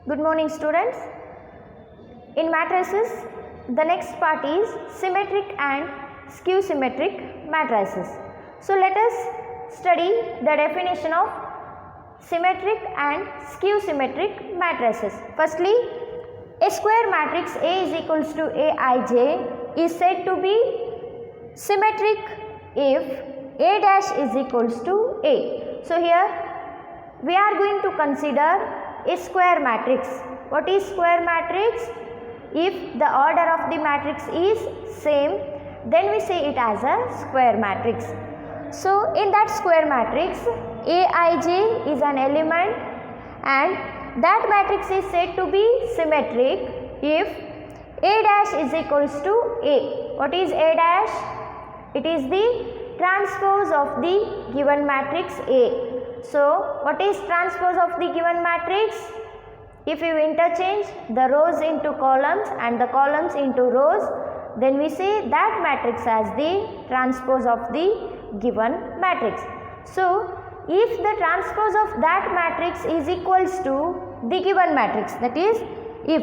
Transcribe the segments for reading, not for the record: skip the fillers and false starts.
Good morning, students. In matrices, the next part is symmetric and skew symmetric matrices. So let us study the definition of symmetric and skew symmetric matrices. Firstly, a square matrix A is equals to Aij is said to be symmetric if A dash is equals to A. So here we are going to consider a square matrix. What is square matrix? If the order of the matrix is same, then we say it as a square matrix. So in that square matrix, Aij is an element and that matrix is said to be symmetric if A dash is equals to A. What is A dash? It is the transpose of the given matrix A. So what is transpose of the given matrix? If you interchange the rows into columns and the columns into rows, then we say that matrix as the transpose of the given matrix. So if the transpose of that matrix is equals to the given matrix, that is if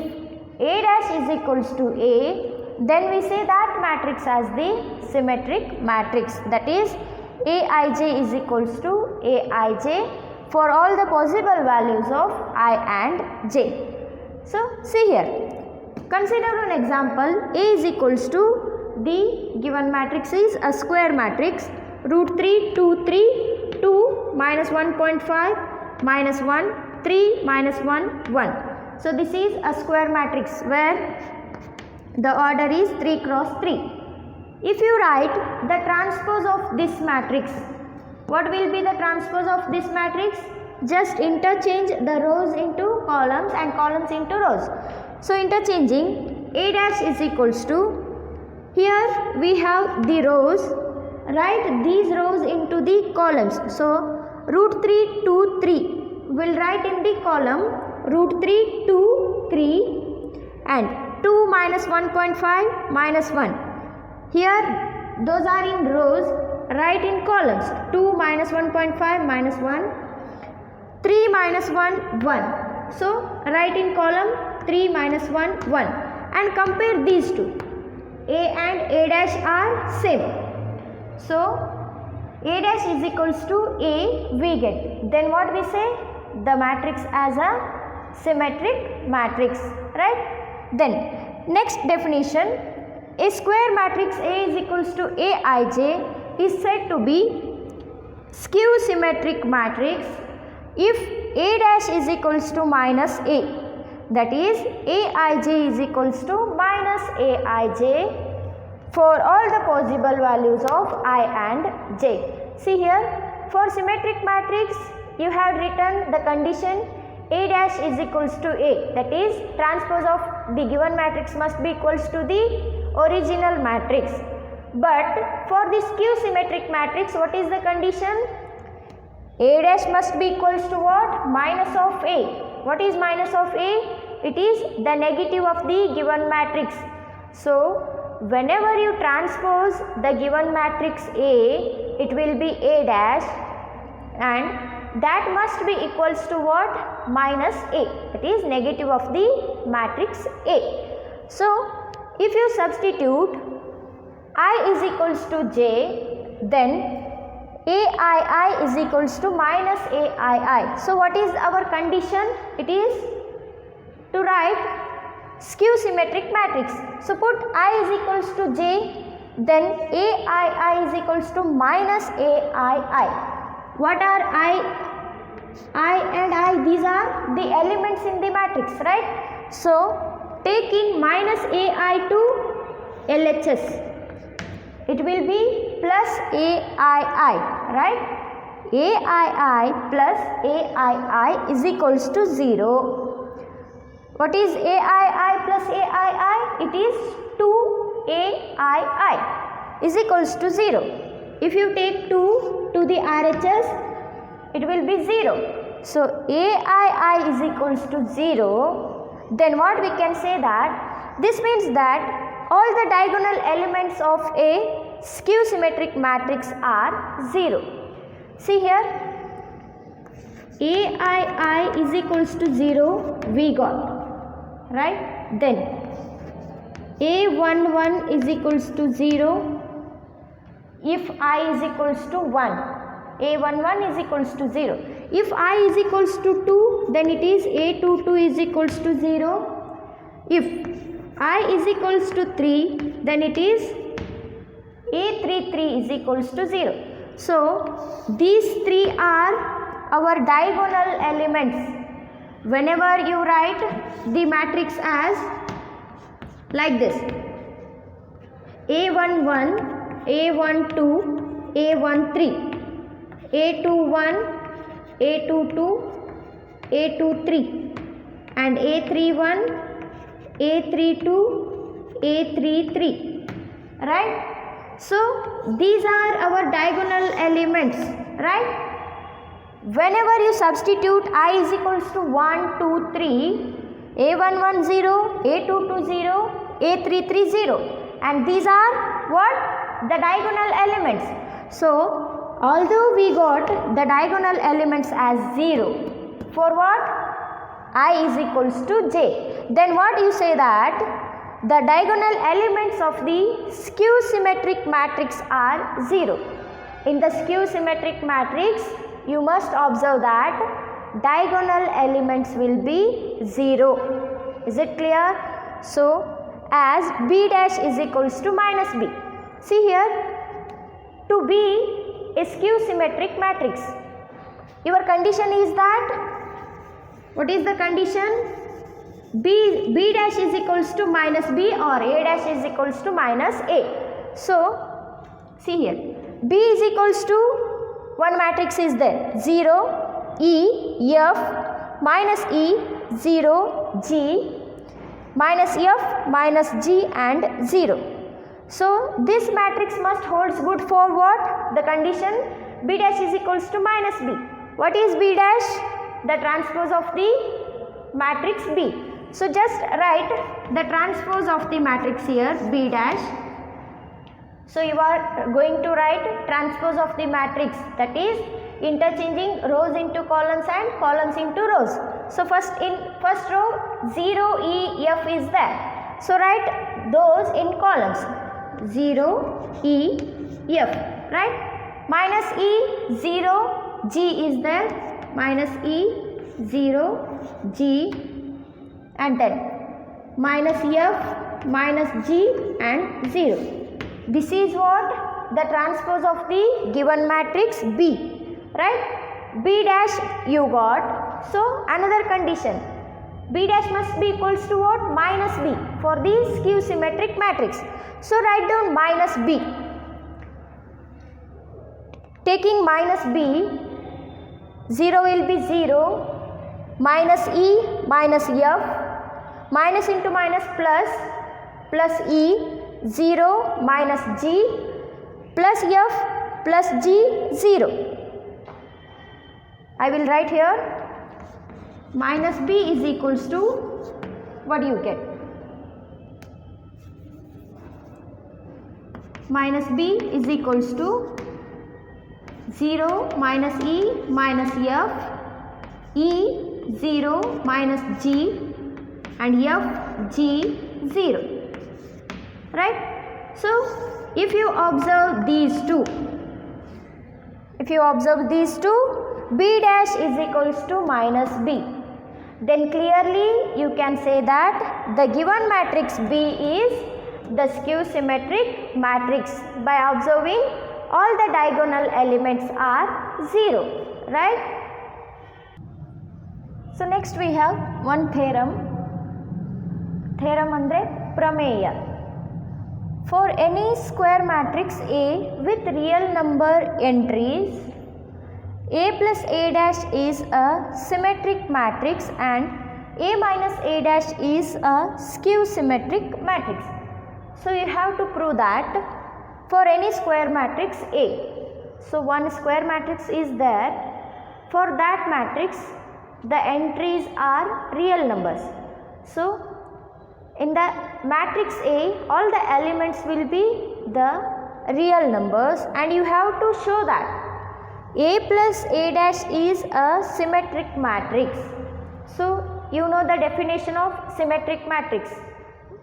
A dash is equals to A, then we say that matrix as the symmetric matrix, that is Aij is equals to Aij for all the possible values of I and j. So see here, consider an example. A is equals to the given matrix is a square matrix root 3 2 3 2 minus 1.5 minus 1 3 minus 1 1. So this is a square matrix where the order is 3 cross 3. If you write the transpose of this matrix, what will be the transpose of this matrix? Just interchange the rows into columns and columns into rows. So interchanging, A dash is equals to, here we have the rows, write these rows into the columns. So root 3 2 3 will write in the column root 3 2 3 and 2 minus 1.5 minus 1. Here those are in rows, write in columns 2 minus 1.5 minus 1, 3 minus 1 1. So write in column 3 minus 1 1 and compare these two. A and A dash are same. So A dash is equals to A we get. Then what we say? The matrix as a symmetric matrix, right? Then next definition, a square matrix A is equals to Aij is said to be skew symmetric matrix if A dash is equals to minus A, that is Aij is equals to minus Aij for all the possible values of I and j. See here, for symmetric matrix you have written the condition A dash is equals to A, that is transpose of the given matrix must be equals to the original matrix. But for the skew symmetric matrix, what is the condition? A dash must be equals to what? Minus of A. What is minus of A? It is the negative of the given matrix. So whenever you transpose the given matrix A, it will be A dash and that must be equals to what? Minus A, that is negative of the matrix A. So if you substitute I is equals to j, then Aii is equals to minus Aii. So what is our condition? It is to write skew symmetric matrix. So put I is equals to j, then Aii is equals to minus Aii. What are I and I? These are the elements in the matrix, right? So taking minus Ai to LHS, it will be plus Aii, right? Aii plus Aii is equals to 0. What is Aii plus Aii? It is 2Aii is equals to 0. If you take 2 to the RHS, it will be 0. So Aii is equals to 0. Then what we can say that? This means that all the diagonal elements of a skew symmetric matrix are 0. See here, ai is equals to 0 we got, right? Then a11 is equals to 0 if I is equals to 1. a11 is equals to 0. If I is equals to 2, then it is a22 is equals to 0. If I is equals to 3, then it is a33 is equals to 0. So these three are our diagonal elements. Whenever you write the matrix as like this: a11, a12, a13, a21, a22, a23, and a31, a32, a33, right? So these are our diagonal elements, right? Whenever you substitute I is equals to 1, 2, 3, a11 0, a22 0, a33 0, and these are what? The diagonal elements. So although we got the diagonal elements as 0, for what? I is equals to j, then what you say that the diagonal elements of the skew symmetric matrix are 0. In the skew symmetric matrix, you must observe that diagonal elements will be 0. Is it clear? So as b dash is equals to minus b. See here, to be a skew symmetric matrix, your condition is that, what is the condition? b dash is equals to minus b or a dash is equals to minus a. So see here, b is equals to one matrix is there, 0, e, f, minus e, 0, g, minus f, minus g and 0. So this matrix must holds good for what? The condition b dash is equals to minus b. What is b dash? The transpose of the matrix B. So just write the transpose of the matrix here, b dash. So you are going to write transpose of the matrix, that is interchanging rows into columns and columns into rows. So first in first row 0, E, F is there. So write those in columns, 0, E, F, right? Minus E, 0, G is there, minus E, 0, G, and then minus F, minus G and 0. This is what? The transpose of the given matrix B, right? B dash you got. So another condition, B dash must be equals to what? Minus B for the skew symmetric matrix. So write down minus B. Taking minus B, 0 will be 0, minus E, minus F, minus into minus plus E, 0, minus G, plus F, plus G, 0. I will write here, minus B is equals to, what do you get? Minus B is equals to 0, minus E, minus F, E, 0, minus G, and F, G, 0. Right? So if you observe these two, B dash is equals to minus B, then clearly you can say that the given matrix B is the skew symmetric matrix by observing all the diagonal elements are 0, right? So next we have one theorem andre prameya. For any square matrix A with real number entries, A plus A dash is a symmetric matrix and A minus A dash is a skew symmetric matrix. So you have to prove that for any square matrix A. So one square matrix is there. For that matrix, the entries are real numbers. So in the matrix A, all the elements will be the real numbers, and you have to show that A plus A dash is a symmetric matrix. So you know the definition of symmetric matrix.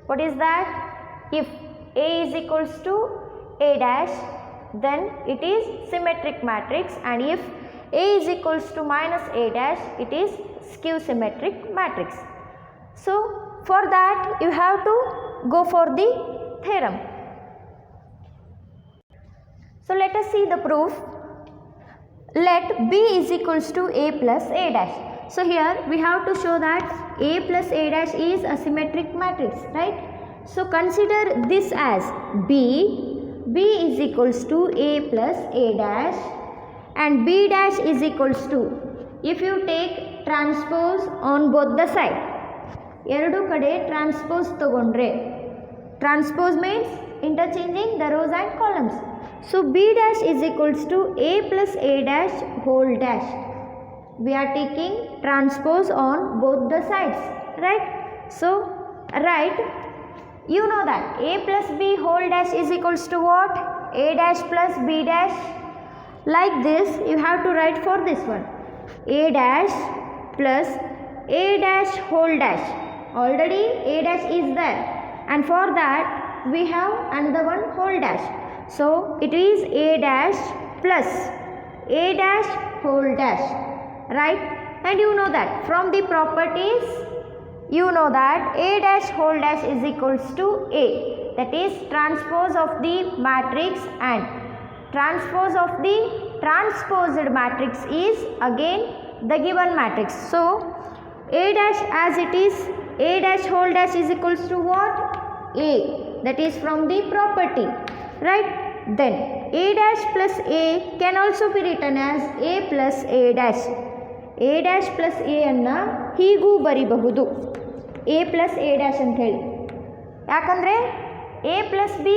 What is that? If A is equals to A dash, then it is symmetric matrix, and if A is equals to minus A dash, it is skew symmetric matrix. So for that you have to go for the theorem. So let us see the proof. Let B is equals to A plus A dash. So here we have to show that A plus A dash is a symmetric matrix, right? So consider this as B is equals to A plus A dash, and B dash is equals to, if you take transpose on both the side, ಎರಡು ಕಡೆ transpose ತಗೊಂಡ್ರೆ, transpose means interchanging the rows and columns. So B dash is equals to A plus A dash whole dash. We are taking transpose on both the sides, right? So write, you know that A plus B whole dash is equals to what? A dash plus B dash. Like this you have to write for this one, A dash plus A dash whole dash. Already A dash is there, and for that we have another one whole dash. So it is A dash plus A dash whole dash, right? And you know that from the properties, you know that A dash whole dash is equals to A, that is transpose of the matrix, and transpose of the transposed matrix is again the given matrix. So A dash as it is, A dash whole dash is equals to what? A, that is from the property, right? Then A dash plus A can also be written as A plus A dash. A dash plus A ಅನ್ನು ಹೀಗೂ ಬರಿಬಹುದು, A plus A dash ಅಂತ ಹೇಳಿ. ಯಾಕಂದರೆ A plus B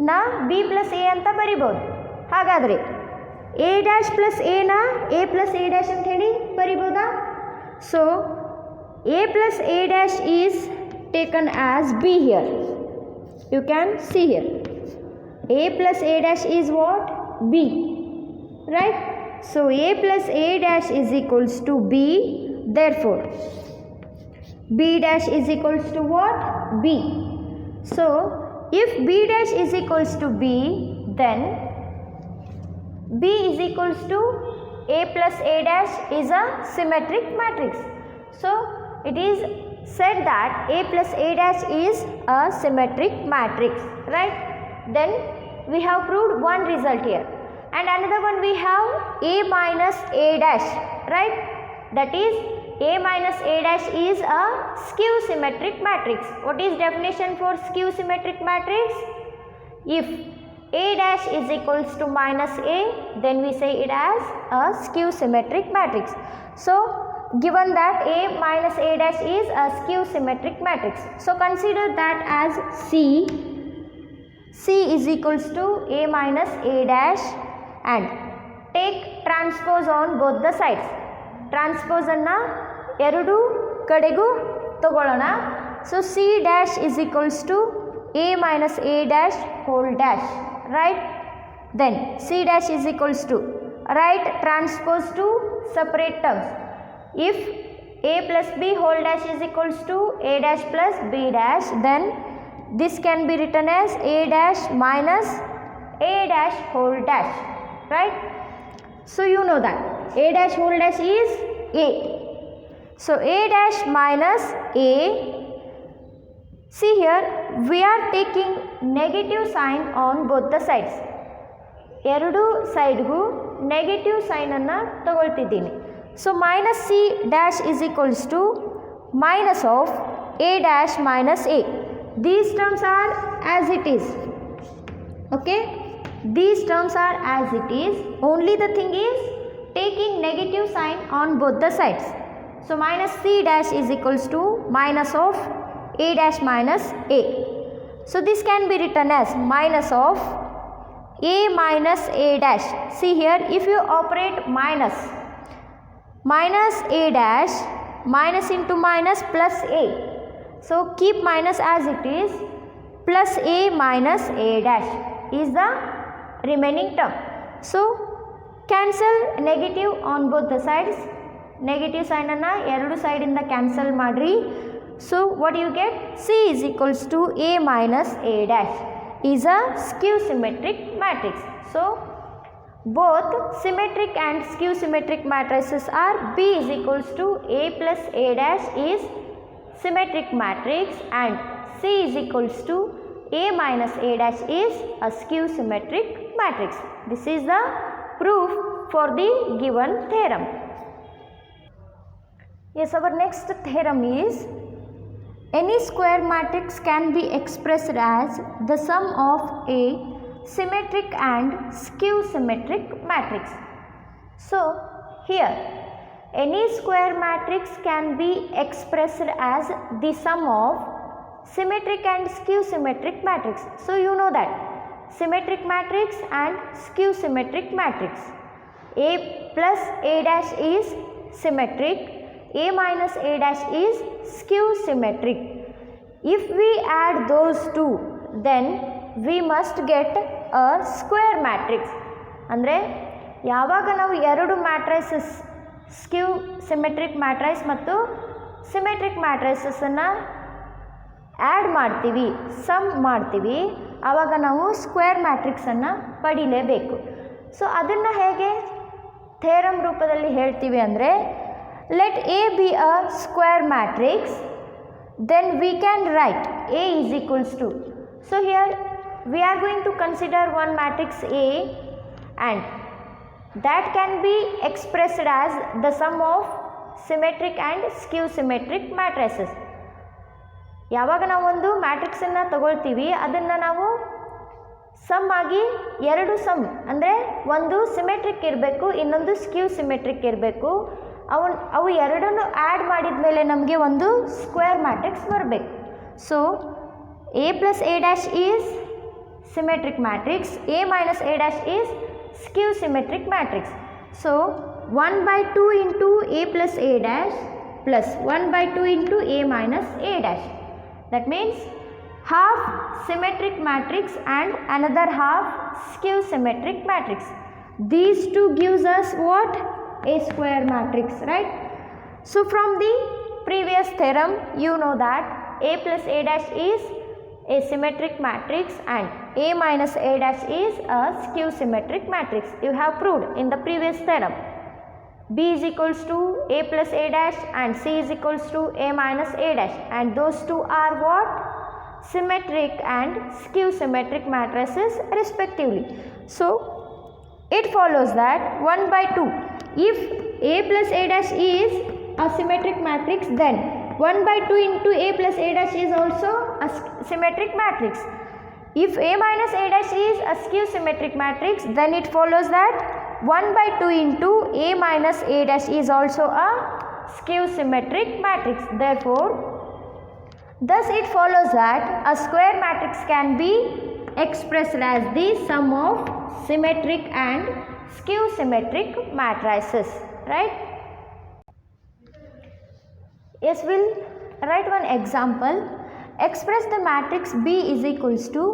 ನ B plus A ಅಂತ ಬರಿಬೋದು. ಹಾಗಾದರೆ A dash plus A ನ A plus A dash ಅಂತ ಹೇಳಿ ಬರಿಬೋದಾ? So A plus A dash is taken as B here. You can see here. A plus A dash is what? B, right? So A plus A dash is equals to B. Therefore, B dash is equals to what? B. So if B dash is equals to B, then B is equals to A plus A dash is a symmetric matrix. So it is said that A plus A dash is a symmetric matrix, right? Then we have proved one result here, and another one we have A minus A dash, right? That is A minus A dash is a skew symmetric matrix. What is definition for skew symmetric matrix? If A dash is equals to minus A, then we say it as a skew symmetric matrix. So given that A minus A dash is a skew symmetric matrix, so consider that as C is equals to A minus A dash, and take transpose on both the sides. Transpose ಅನ್ನು ಎರಡು ಕಡೆಗೂ ತಗೊಳ್ಳೋಣ. So C dash is equals to A minus A dash whole dash, right? Then C dash is equals to, write transpose to separate terms. If A plus B whole dash is equals to A dash plus B dash, then this can be written as A dash minus A dash whole dash, right? So you know that A dash whole dash is A. So A dash minus A, see here we are taking negative sign on both the sides. ಎರಡು ಸೈಡ್ಗೂ negative ಸೈನನ್ನು ತಗೊಳ್ತಿದ್ದೀನಿ. So minus C dash is equals to minus of A dash minus A. These terms are as it is, okay? These terms are as it is, only the thing is taking negative sign on both the sides. So minus C dash is equals to minus of A dash minus A. So this can be written as minus of A minus A dash. See here, if you operate minus A dash, minus into minus plus A. So keep minus as it is, plus A minus A dash is the remaining term. So Cancel negative on both the sides. Negative sign ಅನ್ನು ಎರಡು side ಇಂದ cancel ಮಾಡ್ರಿ. So what do you get? C is equals to A minus A dash is a skew symmetric matrix. So both symmetric and skew symmetric matrices are B is equals to A plus A dash is symmetric matrix and C is equals to A minus A dash is a skew symmetric matrix. This is the proof for the given theorem. Yes, our next theorem is any square matrix can be expressed as the sum of a symmetric and skew symmetric matrix. So here any square matrix can be expressed as the sum of symmetric and skew symmetric matrix. So you know that symmetric matrix and skew symmetric matrix. A plus A dash is symmetric, A minus A dash is skew symmetric. If we add those two, then we must get a square matrix. ಅಂದರೆ ಯಾವಾಗ ನಾವು ಎರಡು ಮ್ಯಾಟ್ರೈಸಸ್ ಸ್ಕ್ಯೂ symmetric ಮ್ಯಾಟ್ರೈಸ್ ಮತ್ತು symmetric ಮ್ಯಾಟ್ರೈಸಸನ್ನು add ಮಾಡ್ತೀವಿ, some ಮಾಡ್ತೀವಿ, ಆವಾಗ ನಾವು square ಮ್ಯಾಟ್ರಿಕ್ಸನ್ನು ಪಡಿಲೇಬೇಕು. So ಅದನ್ನು ಹೇಗೆ ಥೇರಮ್ ರೂಪದಲ್ಲಿ ಹೇಳ್ತೀವಿ ಅಂದರೆ, let A be a square matrix, then we can write A is equals to. So here we are going to consider one matrix A and that can be expressed as the sum of symmetric and skew symmetric matrices. ಯಾವಾಗ ನಾವು ಒಂದು ಮ್ಯಾಟ್ರಿಕ್ಸನ್ನು ತಗೊಳ್ತೀವಿ ಅದನ್ನು ನಾವು some ಆಗಿ ಎರಡು some ಅಂದರೆ ಒಂದು ಸಿಮೆಟ್ರಿಕ್ ಇರಬೇಕು, ಇನ್ನೊಂದು ಸ್ಕ್ಯೂ ಸಿಮೆಟ್ರಿಕ್ ಇರಬೇಕು. ಅವು ಎರಡನ್ನು ಆ್ಯಡ್ ಮಾಡಿದ ಮೇಲೆ ನಮಗೆ ಒಂದು ಸ್ಕ್ವೇರ್ ಮ್ಯಾಟ್ರಿಕ್ಸ್ ಬರಬೇಕು. So A plus A dash is symmetric matrix, A minus A dash is skew symmetric matrix. So 1/2 into A plus A dash plus 1/2 into A minus A dash. That means half symmetric matrix and another half skew symmetric matrix. These two gives us what? A square matrix, right? So from the previous theorem you know that A plus A dash is a symmetric matrix and A minus A dash is a skew symmetric matrix. You have proved in the previous theorem. B is equals to A plus A dash and C is equals to A minus A dash, and those two are what? Symmetric and skew symmetric matrices respectively. So it follows that 1/2. If A plus A dash is a symmetric matrix, then 1/2 into A plus A dash is also a symmetric matrix. If A minus A dash is a skew symmetric matrix, then it follows that 1/2 into A minus A dash is also a skew symmetric matrix. Therefore, thus it follows that a square matrix can be expressed as the sum of symmetric and skew symmetric matrices, right? Yes, we'll write one example. Express the matrix B is equals to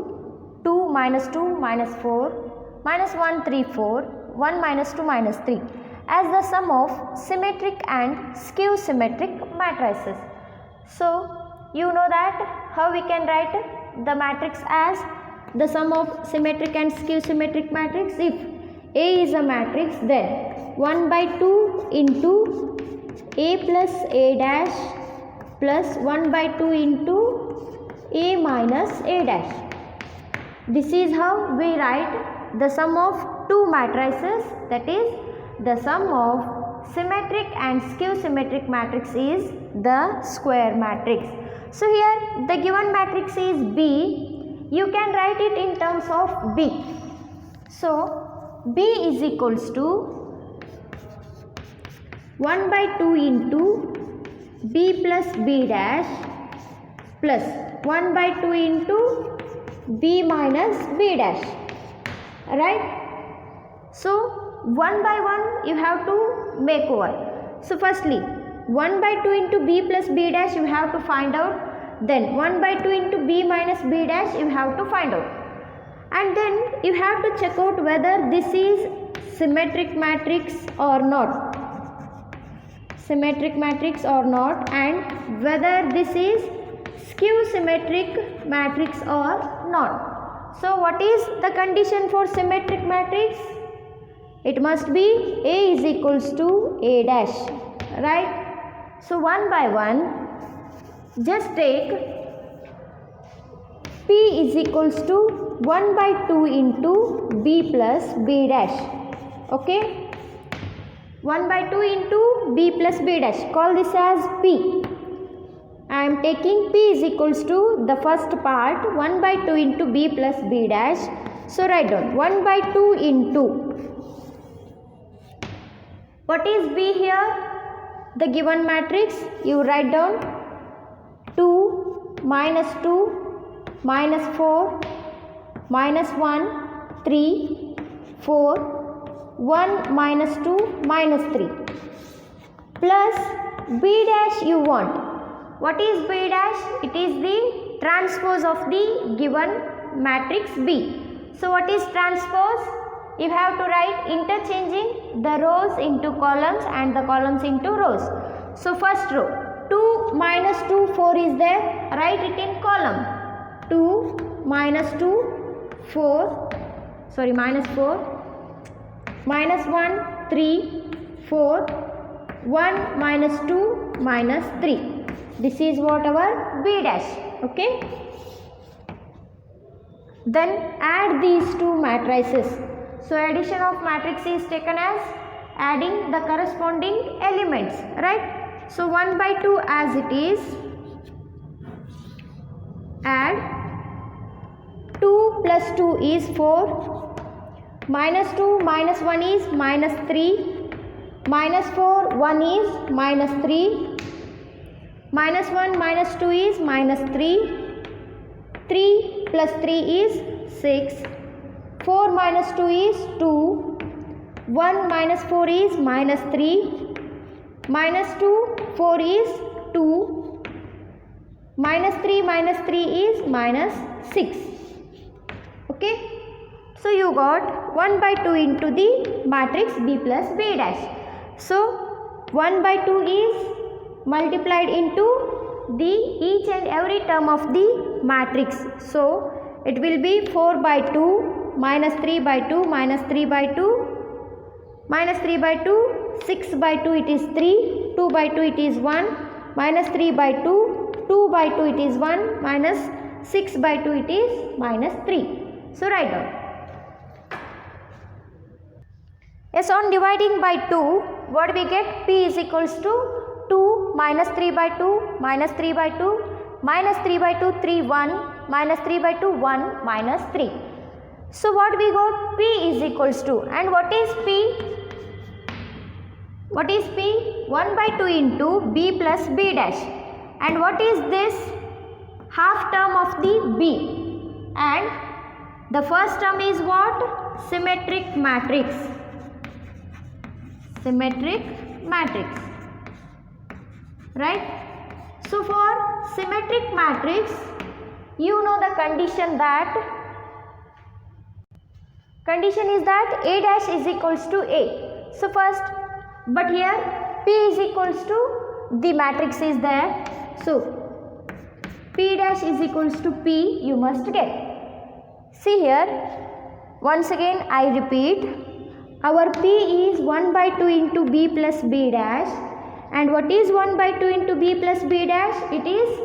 2 minus 2 minus 4 minus 1 3 4 1 minus 2 minus 3 as the sum of symmetric and skew symmetric matrices. So you know that how we can write the matrix as the sum of symmetric and skew symmetric matrix. If A is a matrix, then 1/2 into A plus A dash plus 1/2 into A minus A dash. This is how we write the sum of two matrices, that is the sum of symmetric and skew symmetric matrix is the square matrix. So here the given matrix is B. You can write it in terms of B. So B is equals to 1/2 into B plus B dash plus 1/2 into B minus B dash, right? So one by one you have to make over. So firstly 1/2 into B plus B dash you have to find out, then 1/2 into B minus B dash you have to find out, and then you have to check out whether this is symmetric matrix or not, symmetric matrix or not, and whether this is skew symmetric matrix or not. So what is the condition for symmetric matrix? It must be A is equals to A dash, right? So one by one, just take P is equals to 1 by 2 into B plus B dash, okay? 1 by 2 into B plus B dash, call this as P. I am taking P is equals to the first part 1 by 2 into B plus B dash. So write down 1 by 2 into, what is B here? The given matrix, you write down 2, minus 2, minus 4, minus 1, 3, 4, 1, minus 2, minus 3, plus B dash you want. What is B dash? It is the transpose of the given matrix B. So what is transpose? You have to write interchanging the rows into columns and the columns into rows. So first row, 2 minus 2, 4 is there, write it in column. 2 minus 2, 4, sorry minus 4, minus 1, 3, 4, 1 minus 2, minus 3. This is what our B dash, okay? Then add these two matrices. So addition of matrix is taken as adding the corresponding elements, right? So 1 by 2 as it is, add 2 plus 2 is 4, minus 2 minus 1 is minus 3, minus 4 1 is minus 3, minus 1 minus 2 is minus 3, 3 plus 3 is 6, 4 minus 2 is 2, 1 minus 4 is minus 3, minus 2, 4 is 2, minus 3 is minus 6. Okay. So you got 1 by 2 into the matrix B plus B dash. So 1 by 2 is multiplied into the each and every term of the matrix. So it will be 4 by 2, minus 3 by 2, minus 3 by 2, minus 3 by 2, 6 by 2 it is 3, 2 by 2 it is 1, minus 3 by 2, 2 by 2 it is 1, minus 6 by 2 it is minus 3. So write down. Yes, on dividing by 2, what we get? P is equals to 2 minus 3 by 2, minus 3 by 2, minus 3 by 2, 3, 1, minus 3 by 2, 1, minus 3. So what we got? P is equals to, and what is P? What is P? 1 by 2 into B plus B dash. And what is this? Half term of the B. And the first term is what? Symmetric matrix. Symmetric matrix. Right? So for symmetric matrix, you know the condition is that A dash is equals to A. So first, but here P is equals to the matrix is there. So P dash is equals to P, you must get. See here, once again I repeat, our P is 1 by 2 into B plus B dash. And what is 1 by 2 into B plus B dash? It is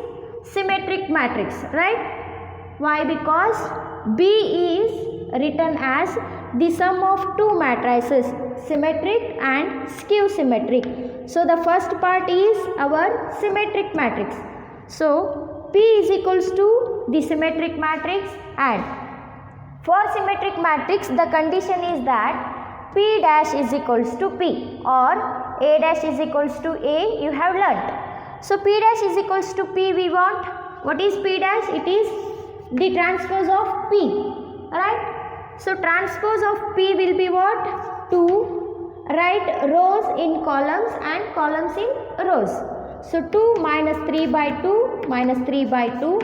symmetric matrix, right? Why? Because B is written as the sum of two matrices, symmetric and skew symmetric. So the first part is our symmetric matrix. So P is equals to the symmetric matrix, and for symmetric matrix the condition is that P dash is equals to P or A dash is equals to A, you have learnt. So P dash is equals to P we want. What is P dash? It is the transpose of P, right? So transpose of P will be what? 2. Write rows in columns and columns in rows. So 2 minus 3 by 2, minus 3 by 2,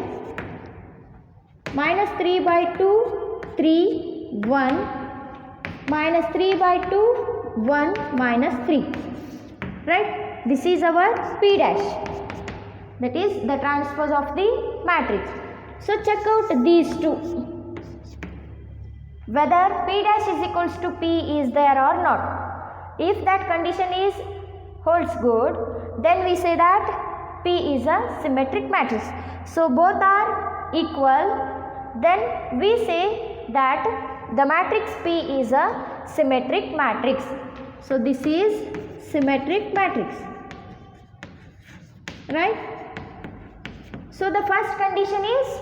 minus 3 by 2, 3, 1, minus 3 by 2, 1 minus 3, right? This is our P dash, that is the transpose of the matrix. So check out these two, whether P dash is equals to P is there or not. If that condition is holds good, then we say that P is a symmetric matrix. So both are equal, then we say that the matrix P is a symmetric matrix. So this is symmetric matrix, right? So the first condition is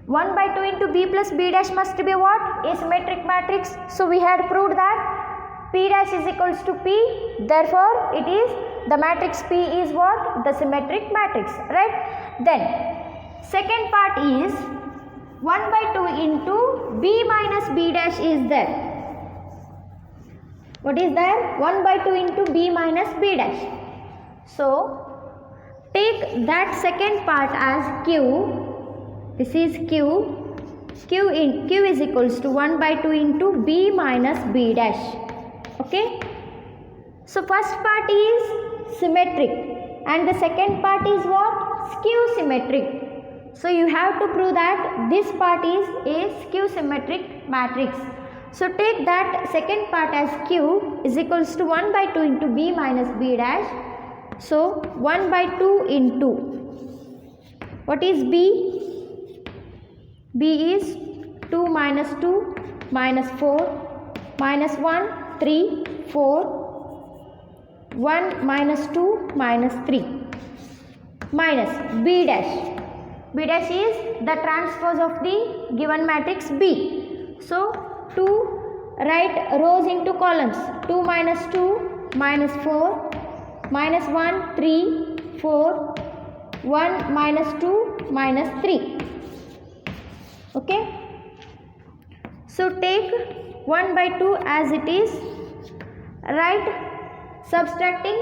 1 by 2 into B plus B dash must be what? A symmetric matrix. So we had proved that P dash is equals to P, therefore it is the matrix P is what? The symmetric matrix, right? Then second part is 1 by 2 into B minus B dash is there. What is there? 1 by 2 into B minus B dash. So take that second part as Q. This is Q. Q is equals to 1 by 2 into B minus B dash. Okay. So first part is symmetric and the second part is what? Skew symmetric. So you have to prove that this part is a skew symmetric matrix. So take that second part as Q is equals to 1 by 2 into B minus B dash. So 1 by 2 into, what is B? B is 2 minus 2 minus 4 minus 1 3 4 1 minus 2 minus 3 minus B dash. B dash is the transpose of the given matrix B. So 2, write rows into columns. 2 minus 2 minus 4 minus 1 3 4 1 minus 2 minus 3. Okay. So take 1 by 2 as it is, write subtracting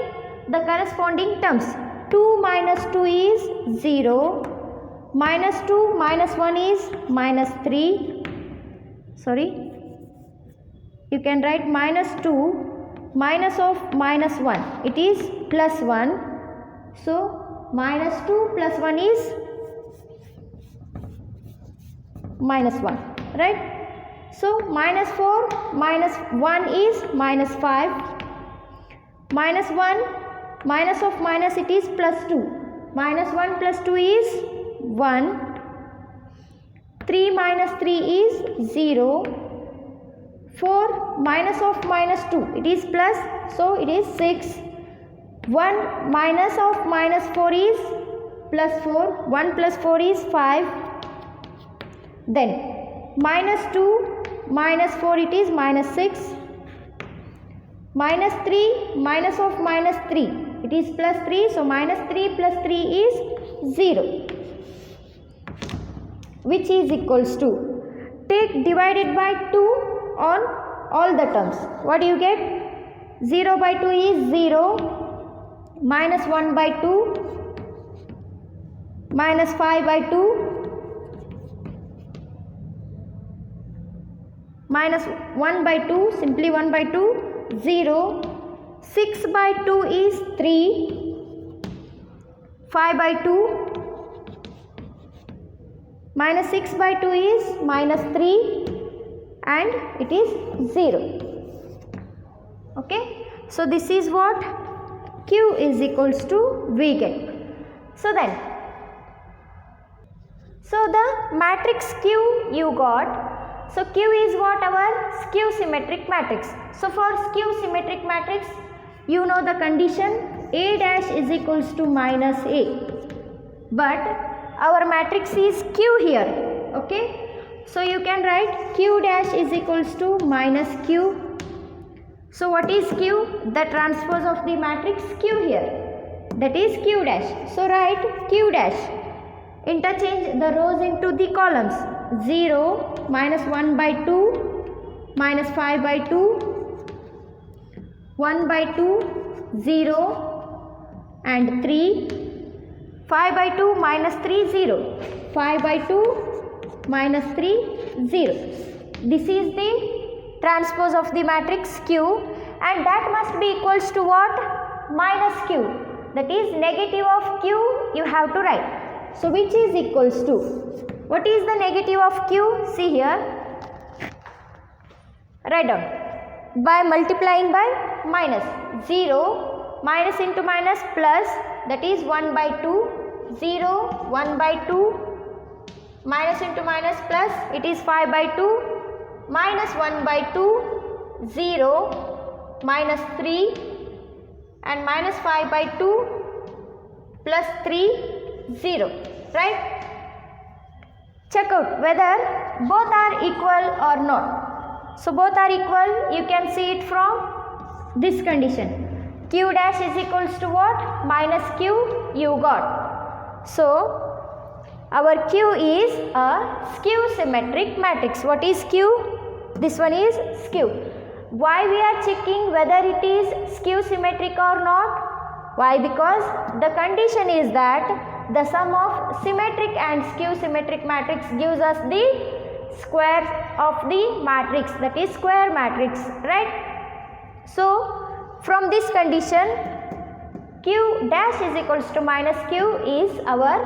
the corresponding terms. 2 minus 2 is 0. Minus 2 minus 1 is minus 3. Sorry. You can write minus 2 minus of minus 1. It is plus 1. So minus 2 plus 1 is minus 1. Right. So minus 4 minus 1 is minus 5. Minus 1 minus of minus it is plus 2. Minus 1 plus 2 is 1. 3 minus 3 is 0. 4 minus of minus 2 it is plus, so it is 6. 1 minus of minus 4 is plus 4. 1 plus 4 is 5. Then minus 2 minus 4 it is minus 6. Minus 3 minus of minus 3 it is plus 3, so minus 3 plus 3 is 0, which is equals to, take divided by 2 on all the terms. What do you get? 0 by 2 is 0, minus 1 by 2, minus 5 by 2, minus 1 by 2, simply 1 by 2, 0, 6 by 2 is 3, 5 by 2, minus 6 by 2 is minus 3 and it is 0. Okay. So this is what Q is equals to we get. So then, so the matrix Q you got. So Q is what? Our skew symmetric matrix. So for skew symmetric matrix, you know the condition A dash is equals to minus A. But our matrix is Q here. Okay. So you can write Q dash is equals to minus Q. So what is Q? The transpose of the matrix Q here. That is Q dash. So write Q dash. Interchange the rows into the columns. 0, minus 1 by 2, minus 5 by 2, 1 by 2, 0 and 3, 5 by 2 minus 3, 0, 5 by 2 minus 3, 0. This is the transpose of the matrix Q, and that must be equals to what? Minus Q. That is negative of Q you have to write. So which is equals to? What is the negative of Q? See here. Write down. By multiplying by minus. 0 minus into minus plus, that is 1 by 2. 0 1 by 2 minus into minus plus, it is 5 by 2 minus 1 by 2, 0 minus 3 and minus 5 by 2 plus 3, 0, right? Check out whether both are equal or not. So both are equal, you can see it from this condition. Q dash is equals to what? Minus Q you got. So our Q is a skew symmetric matrix. What is Q? This one is skew. Why we are checking whether it is skew symmetric or not? Why? Because the condition is that the sum of symmetric and skew symmetric matrix gives us the square of the matrix, that is square matrix, right? So from this condition, Q dash is equals to minus Q is our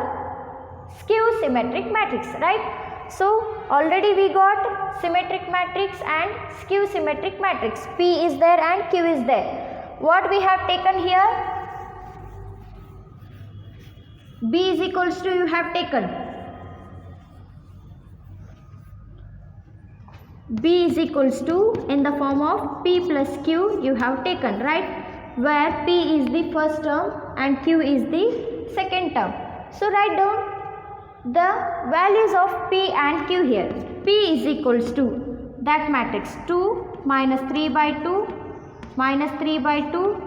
skew symmetric matrix, right? So already we got symmetric matrix and skew symmetric matrix. P is there and Q is there. What we have taken here? B is equals to, you have taken. B is equals to in the form of P plus Q you have taken, right? Where P is the first term and Q is the second term. So write down the values of P and Q here. P is equals to that matrix 2 minus 3 by 2 minus 3 by 2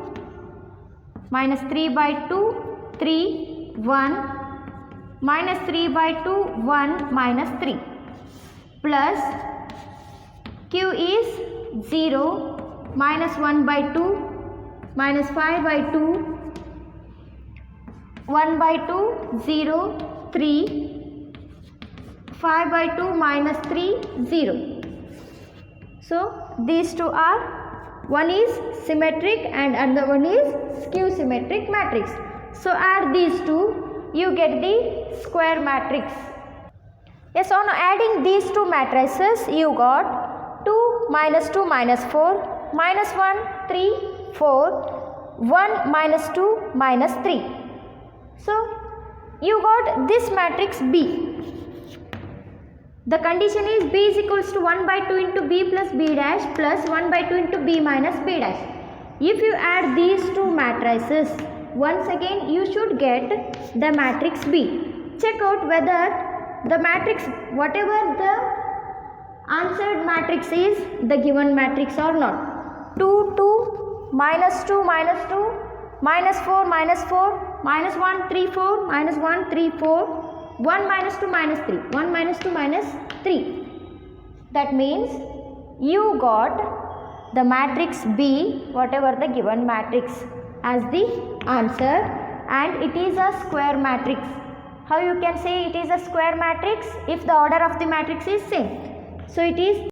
minus 3 by 2 3 1 minus 3 by 2 1 minus 3 plus Q is 0 minus 1 by 2 minus 5 by 2 1 by 2 0 3 5 by 2 minus 3 0. So these two are, one is symmetric and another one is skew symmetric matrix. So add these two, you get the square matrix. Yes, on adding these two matrices you got 2 minus 2 minus 4 minus 1 3 4 1 minus 2 minus 3. So you got this matrix B. The condition is B is equals to 1 by 2 into B plus B dash plus 1 by 2 into B minus B dash. If you add these two matrices, once again you should get the matrix B. Check out whether the matrix, whatever the answered matrix is, the given matrix or not. 2 2 minus 2 minus 2 minus 4 minus 4 minus 1 3 4 minus 1 3 4 1 minus 2 minus 3 1 minus 2 minus 3. That means you got the matrix B, whatever the given matrix, as the answer, and it is a square matrix. How you can say it is a square matrix? If the order of the matrix is same. So it is